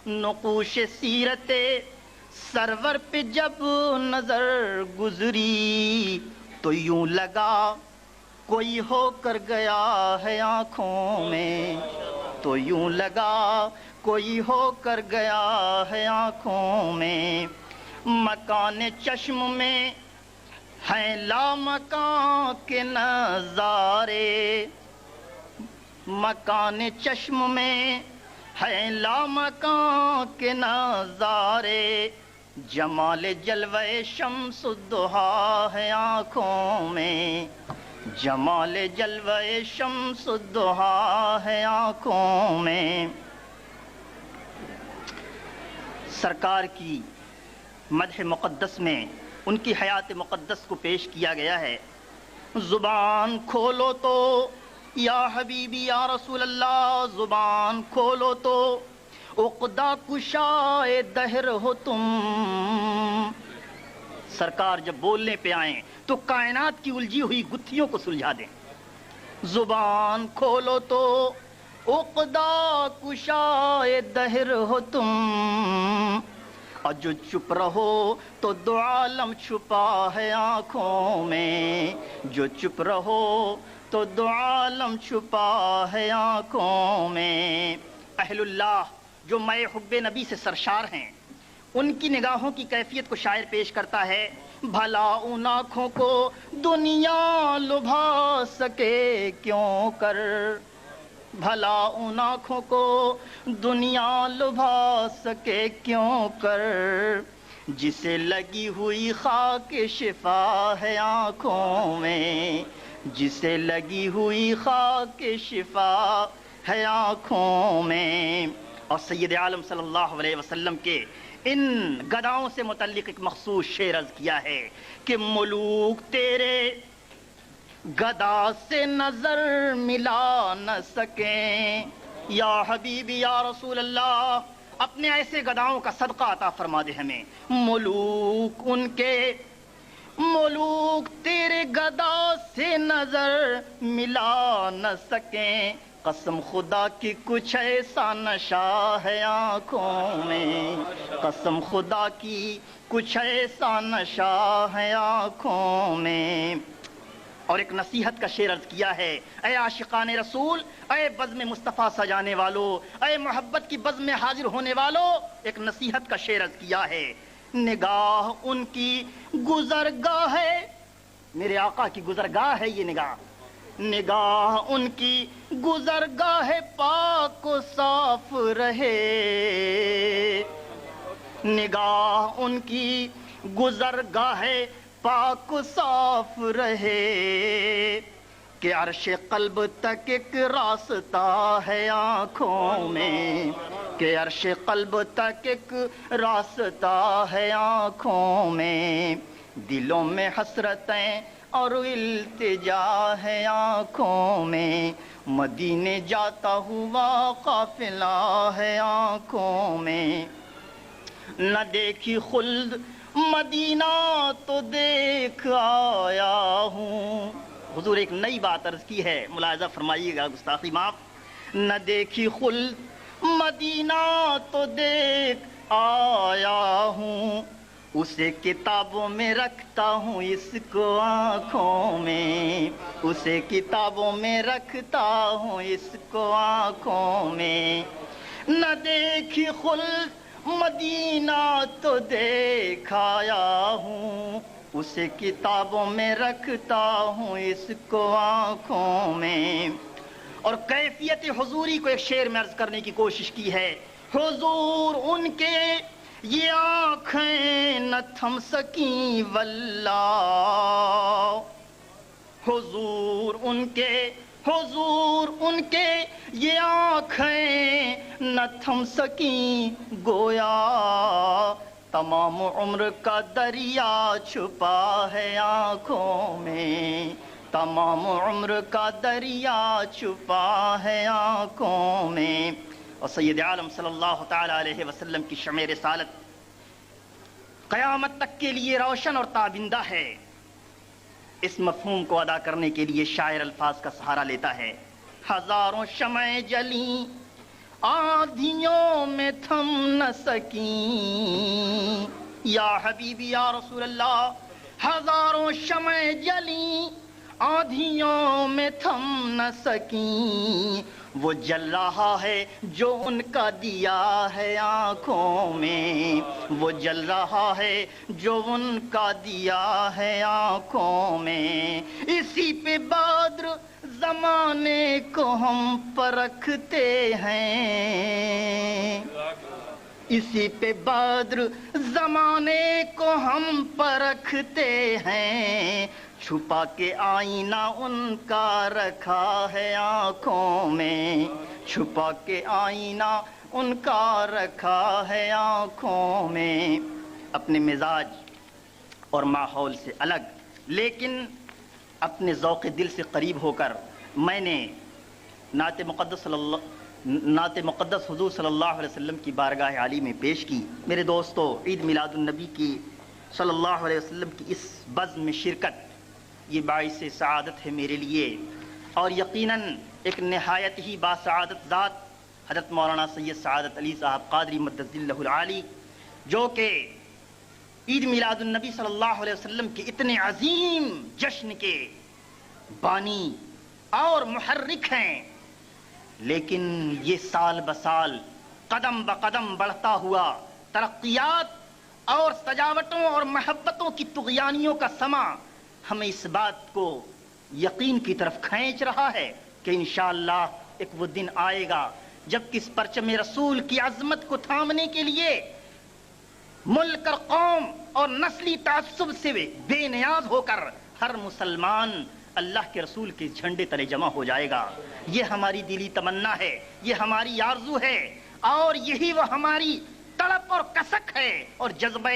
نقوش سیرت سرور پہ جب نظر گزری تو یوں لگا کوئی ہو کر گیا ہے آنکھوں میں، تو یوں لگا کوئی ہو کر گیا ہے آنکھوں میں۔ مکان چشم میں ہیں لامکان کے نظارے، مکان چشم میں ہیں لامکان کے نظارے، جمال جلوہ شمس الضحیٰ ہے آنکھوں میں، جمال جلوہ شمس الضحیٰ ہے آنکھوں میں۔ سرکار کی مدح مقدس میں ان کی حیات مقدس کو پیش کیا گیا ہے۔ زبان کھولو تو یا حبیبی یا رسول اللہ، زبان کھولو تو عقدہ کشائے دہر ہو تم۔ سرکار جب بولنے پہ آئیں تو کائنات کی الجھی ہوئی گتھیوں کو سلجھا دیں۔ زبان کھولو تو عقدہ کشائے دہر ہو تم، اور جو چپ رہو تو دو عالم چھپا ہے آنکھوں میں، جو چپ رہو تو دو عالم چھپا ہے آنکھوں میں۔ اہل اللہ جو مے حب نبی سے سرشار ہیں، ان کی نگاہوں کی کیفیت کو شاعر پیش کرتا ہے۔ بھلا ان آنکھوں کو دنیا لبھا سکے کیوں کر، بھلا ان آنکھوں کو دنیا لبھا سکے کیوں کر، جسے لگی ہوئی خاک شفا ہے آنکھوں میں، جسے لگی ہوئی خاک شفا ہے آنکھوں میں۔ اور سید عالم صلی اللہ علیہ وسلم کے ان گداؤں سے متعلق ایک مخصوص شعر عرض کیا ہے کہ ملوک تیرے گدا سے نظر ملا نہ سکیں، یا حبیبی یا رسول اللہ اپنے ایسے گداؤں کا صدقہ عطا فرما دے ہمیں۔ ملوک ان کے، ملوک تیرے گدا سے نظر ملا نہ سکیں، قسم خدا کی کچھ ایسا نشہ ہے آنکھوں میں، قسم خدا کی کچھ ایسا نشہ ہے آنکھوں میں۔ اور ایک نصیحت کا شعر عرض کیا ہے، اے عاشقان رسول، اے بزم مصطفیٰ سجانے والو، اے محبت کی بزم میں حاضر ہونے والو، ایک نصیحت کا شعر عرض کیا ہے۔ نگاہ ان کی گزرگاہ ہے، میرے آقا کی گزرگاہ ہے یہ نگاہ، نگاہ ان کی گزرگاہ پاک و صاف رہے، نگاہ ان کی گزرگاہ پاک و صاف رہے، کہ عرش قلب تک ایک راستہ ہے آنکھوں میں، کہ عرش قلب تک ایک راستہ ہے آنکھوں میں، دلوں میں حسرتیں اور التجا ہے آنکھوں میں، مدینے جاتا ہوا قافلہ ہے آنکھوں میں، نہ دیکھی خلد مدینہ تو دیکھ آیا ہوں۔ حضور ایک نئی بات عرض کی ہے، ملاحظہ فرمائیے گا، گستاخی معاف۔ نہ دیکھی خلد مدینہ تو دیکھ آیا ہوں، اسے کتابوں میں رکھتا ہوں اس کو آنکھوں میں، اسے کتابوں میں رکھتا ہوں اس کو آنکھوں میں۔ نہ دیکھی خلد مدینہ تو دیکھ آیا ہوں، اسے کتابوں میں رکھتا ہوں اس کو آنکھوں میں۔ اور کیفیت حضوری کو ایک شعر میں عرض کرنے کی کوشش کی ہے۔ حضور ان کے یہ آنکھیں نہ تھم سکیں واللہ، حضور ان کے، حضور ان کے یہ آنکھیں نہ تھم سکیں، گویا تمام عمر کا دریا چھپا ہے آنکھوں میں، تمام عمر کا دریا چھپا ہے آنکھوں میں۔ اور سید عالم صلی اللہ تعالی علیہ وسلم کی شمع رسالت قیامت تک کے لیے روشن اور تابندہ ہے۔ اس مفہوم کو ادا کرنے کے لیے شاعر الفاظ کا سہارا لیتا ہے۔ ہزاروں شمعیں جلیں آندھیوں میں تھم نہ سکیں، یا حبیبی یا رسول اللہ، ہزاروں شمع جلیں آندھیوں میں تھم نہ سکیں، وہ جل رہا ہے جو ان کا دیا ہے آنکھوں میں، وہ جل رہا ہے جو ان کا دیا ہے آنکھوں میں، اسی پہ بدر زمانے کو ہم پرکھتے ہیں، اسی پہ بدر زمانے کو ہم پرکھتے ہیں، چھپا کے آئینہ ان کا رکھا ہے آنکھوں میں، چھپا کے آئینہ ان کا رکھا ہے آنکھوں میں، اپنے مزاج اور ماحول سے الگ لیکن اپنے ذوق دل سے قریب ہو کر میں نے نعت مقدس حضور صلی اللہ علیہ وسلم کی بارگاہ عالی میں پیش کی۔ میرے دوستو، عید میلاد النبی کی صلی اللہ علیہ وسلم کی اس بزم میں شرکت یہ باعث سعادت ہے میرے لیے، اور یقیناً ایک نہایت ہی باسعادت ذات حضرت مولانا سید سعادت علی صاحب قادری مدد اللہ العالی، جو کہ عید میلاد النبی صلی اللہ علیہ وسلم کے اتنے عظیم جشن کے بانی اور محرک ہیں، لیکن یہ سال بسال قدم بقدم بڑھتا ہوا ترقیات اور سجاوٹوں اور محبتوں کی طغیانیوں کا سما ہمیں اس بات کو یقین کی طرف کھینچ رہا ہے کہ انشاءاللہ ایک وہ دن آئے گا جب کس پرچم رسول کی عظمت کو تھامنے کے لیے ملک اور قوم اور نسلی تعصب سے بے نیاز ہو کر ہر مسلمان اللہ کے رسول کے جھنڈے تلے جمع ہو جائے گا۔ یہ ہماری دلی تمنا ہے، یہ ہماری آرزو ہے، اور یہی وہ ہماری تڑپ اور کسک ہے اور جذبہ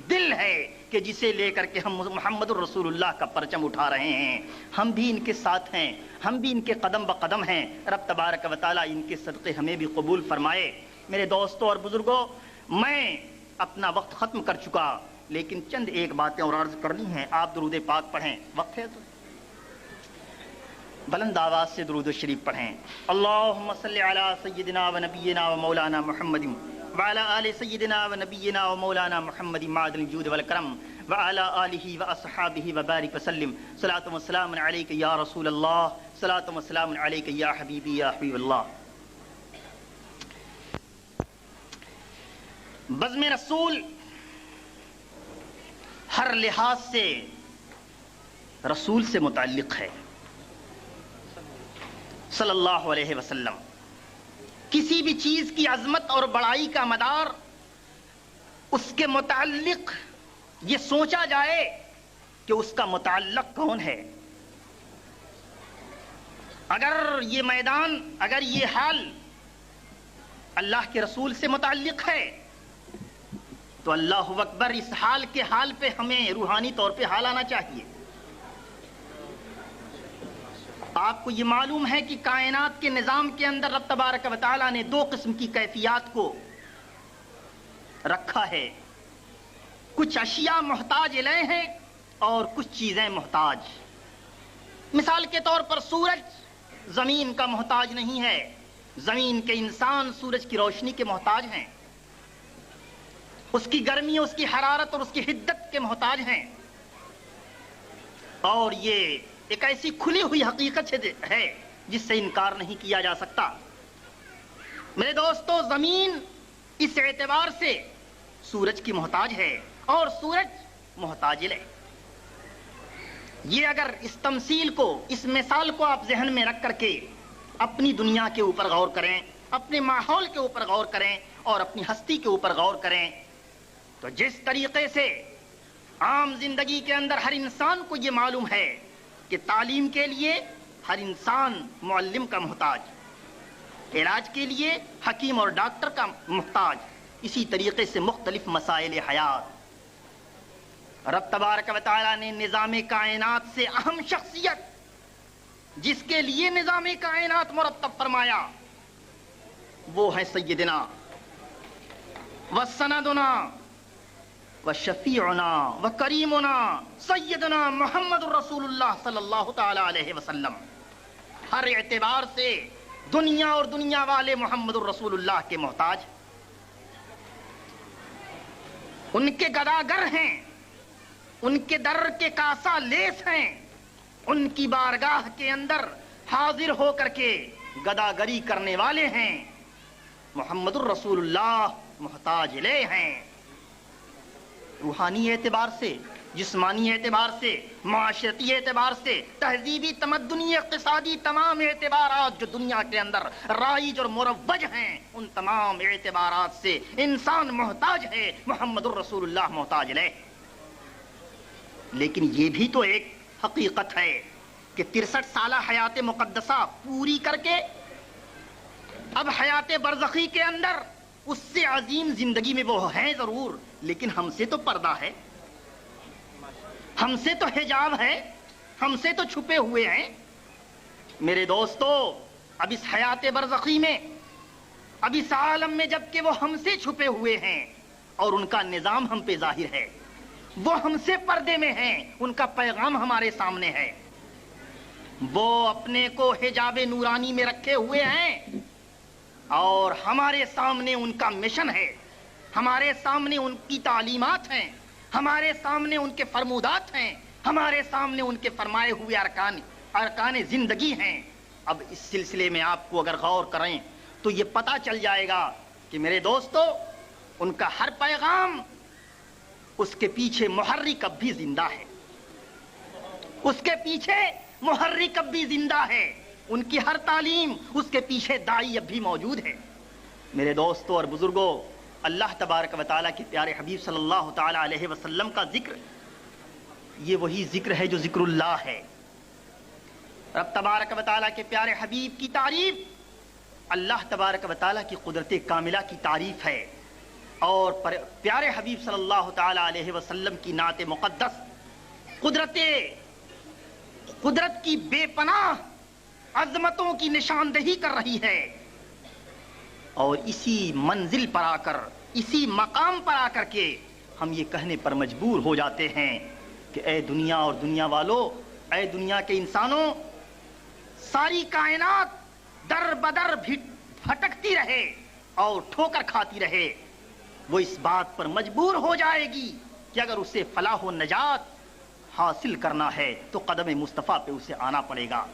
دل ہے کہ جسے لے کر کے ہم محمد الرسول اللہ کا پرچم اٹھا رہے ہیں۔ ہم بھی ان کے ساتھ ہیں، ہم بھی ان کے قدم بقدم ہیں۔ رب تبارک و تعالیٰ ان کے صدقے ہمیں بھی قبول فرمائے۔ میرے دوستوں اور بزرگوں، میں اپنا وقت ختم کر چکا، لیکن چند ایک باتیں اور عرض کرنی ہیں۔ آپ درود پاک پڑھیں، وقت ہے تو بلند آواز سے درود شریف پڑھیں۔ اللہم صلی علی سیدنا و نبینا و مولانا محمد وعلی آل سیدنا و نبینا و مولانا محمد معدن الجود والکرم وعلی آلہ و اصحابہ وبارک وسلم۔ صلاۃ و سلام علیک یا رسول اللہ، صلاۃ و سلام علیک یا حبیبی یا حبیب اللہ۔ بزم رسول ہر لحاظ سے رسول سے متعلق ہے صلی اللہ علیہ وسلم۔ کسی بھی چیز کی عظمت اور بڑائی کا مدار اس کے متعلق یہ سوچا جائے کہ اس کا متعلق کون ہے۔ اگر یہ میدان، اگر یہ حال اللہ کے رسول سے متعلق ہے تو اللہ اکبر، اس حال کے حال پہ ہمیں روحانی طور پہ حال آنا چاہیے۔ آپ کو یہ معلوم ہے کہ کائنات کے نظام کے اندر رب تبارک و تعالیٰ نے دو قسم کی کیفیات کو رکھا ہے۔ کچھ اشیاء محتاج الیہ ہیں اور کچھ چیزیں محتاج۔ مثال کے طور پر سورج زمین کا محتاج نہیں ہے، زمین کے انسان سورج کی روشنی کے محتاج ہیں، اس کی گرمی، اس کی حرارت اور اس کی حدت کے محتاج ہیں، اور یہ ایک ایسی کھلی ہوئی حقیقت ہے جس سے انکار نہیں کیا جا سکتا۔ میرے دوستو، زمین اس اعتبار سے سورج کی محتاج ہے اور سورج محتاج ہے۔ یہ اگر اس تمثیل کو، اس مثال کو آپ ذہن میں رکھ کر کے اپنی دنیا کے اوپر غور کریں، اپنے ماحول کے اوپر غور کریں اور اپنی ہستی کے اوپر غور کریں، تو جس طریقے سے عام زندگی کے اندر ہر انسان کو یہ معلوم ہے کہ تعلیم کے لیے ہر انسان معلم کا محتاج، علاج کے لیے حکیم اور ڈاکٹر کا محتاج، اسی طریقے سے مختلف مسائل حیات رب تبارک و تعالیٰ نے نظام کائنات سے اہم شخصیت جس کے لیے نظام کائنات مرتب فرمایا وہ ہے سیدنا و سندنا و شفیعنا و کریمنا سیدنا محمد الرسول اللہ صلی اللہ تعالی علیہ وسلم۔ ہر اعتبار سے دنیا اور دنیا والے محمد الرسول اللہ کے محتاج، ان کے گداگر ہیں، ان کے در کے کاسا لیس ہیں، ان کی بارگاہ کے اندر حاضر ہو کر کے گداگری کرنے والے ہیں۔ محمد الرسول اللہ محتاج الیہ ہیں۔ روحانی اعتبار سے، جسمانی اعتبار سے، معاشرتی اعتبار سے، تہذیبی، تمدنی، اقتصادی، تمام اعتبارات جو دنیا کے اندر رائج اور مروج ہیں، ان تمام اعتبارات سے انسان محتاج ہے، محمد الرسول اللہ محتاج الیہ۔ لیکن یہ بھی تو ایک حقیقت ہے کہ 63 سالہ حیات مقدسہ پوری کر کے اب حیات برزخی کے اندر اس سے عظیم زندگی میں وہ ہیں ضرور، لیکن ہم سے تو پردہ ہے، ہم سے تو حجاب ہے، ہم سے تو چھپے ہوئے ہیں۔ میرے دوستو، اب اس حیات برزخی میں، اب اس عالم میں جب کہ وہ ہم سے چھپے ہوئے ہیں اور ان کا نظام ہم پہ ظاہر ہے، وہ ہم سے پردے میں ہیں، ان کا پیغام ہمارے سامنے ہے، وہ اپنے کو حجاب نورانی میں رکھے ہوئے ہیں اور ہمارے سامنے ان کا مشن ہے، ہمارے سامنے ان کی تعلیمات ہیں، ہمارے سامنے ان کے فرمودات ہیں، ہمارے سامنے ان کے فرمائے ہوئے ارکان زندگی ہیں۔ اب اس سلسلے میں آپ کو اگر غور کریں تو یہ پتہ چل جائے گا کہ میرے دوستو، ان کا ہر پیغام، اس کے پیچھے محرک اب بھی زندہ ہے، اس کے پیچھے محرک اب بھی زندہ ہے، ان کی ہر تعلیم، اس کے پیچھے داعی اب بھی موجود ہے۔ میرے دوستو اور بزرگوں، اللہ تبارک و تعالیٰ کے پیارے حبیب صلی اللہ تعالیٰ علیہ وسلم کا ذکر، یہ وہی ذکر ہے جو ذکر اللہ ہے۔ رب تبارک و تعالیٰ کے پیارے حبیب کی تعریف اللہ تبارک و تعالیٰ کی قدرت کاملہ کی تعریف ہے، اور پیارے حبیب صلی اللہ تعالیٰ علیہ وسلم کی نعت مقدس قدرت کی بے پناہ عظمتوں کی نشاندہی کر رہی ہے، اور اسی منزل پر آ کر، اسی مقام پر آ کر کے ہم یہ کہنے پر مجبور ہو جاتے ہیں کہ اے دنیا اور دنیا والو، اے دنیا کے انسانوں، ساری کائنات در بدر بھٹکتی رہے اور ٹھوکر کھاتی رہے، وہ اس بات پر مجبور ہو جائے گی کہ اگر اسے فلاح و نجات حاصل کرنا ہے تو قدم مصطفیٰ پہ اسے آنا پڑے گا۔